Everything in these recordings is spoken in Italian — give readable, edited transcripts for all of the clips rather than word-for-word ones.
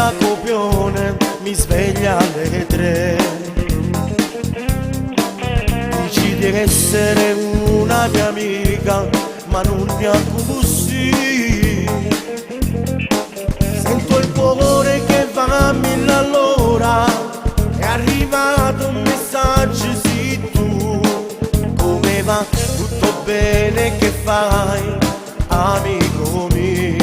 da copione mi sveglia alle 3. Dici di essere una mia amica, ma non mi ha così. Sento il cuore che va a 1000 all'ora. È arrivato un messaggio, sì, tu. Come va? Tutto bene, che fai, amico mio?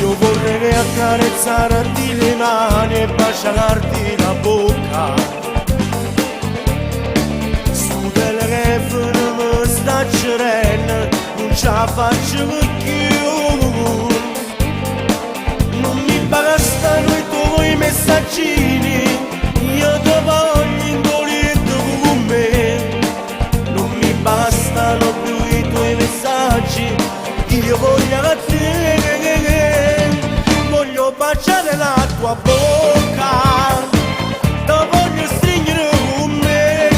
Io vorrei accarezzarti le mani e baciarti la bocca. Su telefono mi sta cerendo, non ce la faccio più. Non mi bastano i tuoi messaggini, io ti voglio in dolito con me. Non mi bastano più i tuoi messaggi, io voglio a te. Voglio baciare la tua bocca, ti voglio stringere con me.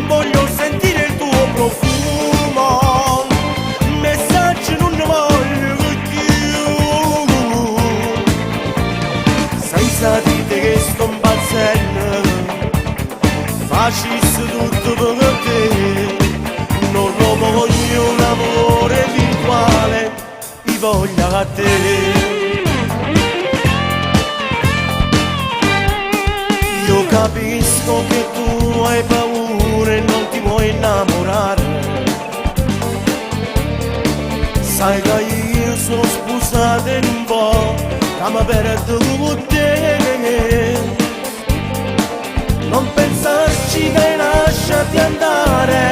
Voglio sentire il tuo profumo, messaggi non ne voglio più. Senza di te che sto impazzendo, facessi tutto per te. Non lo voglio un amore virtuale, ti voglio a te. Io capisco che tu hai paura e non ti vuoi innamorare. Sai che io sono sposato in un po', che mi perdo con te. Non pensarci, dai, lasciati andare,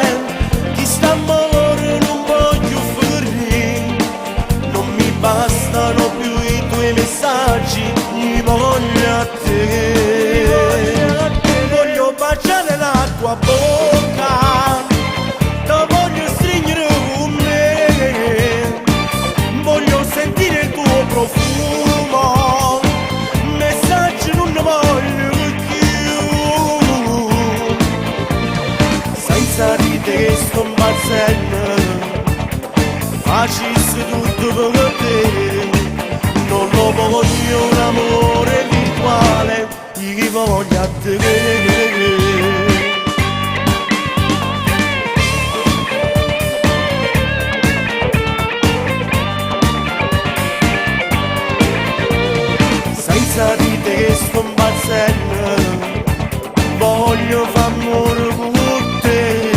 chi sta a morire non voglio ferire. Non mi bastano più i tuoi messaggi, li voglio a te. Voglio baciare la tua bocca, ti voglio stringere con me. Voglio sentire il tuo profumo, messaggi non ne voglio più. Senza di te sto impazzendo, facessi tutto per te. Non lo voglio un amore virtuale, io voglio a te. Senza di te sto impazzendo, voglio far amore con te.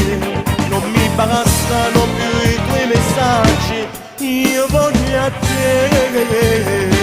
Non mi bastano più i tuoi messaggi, io voglio a te.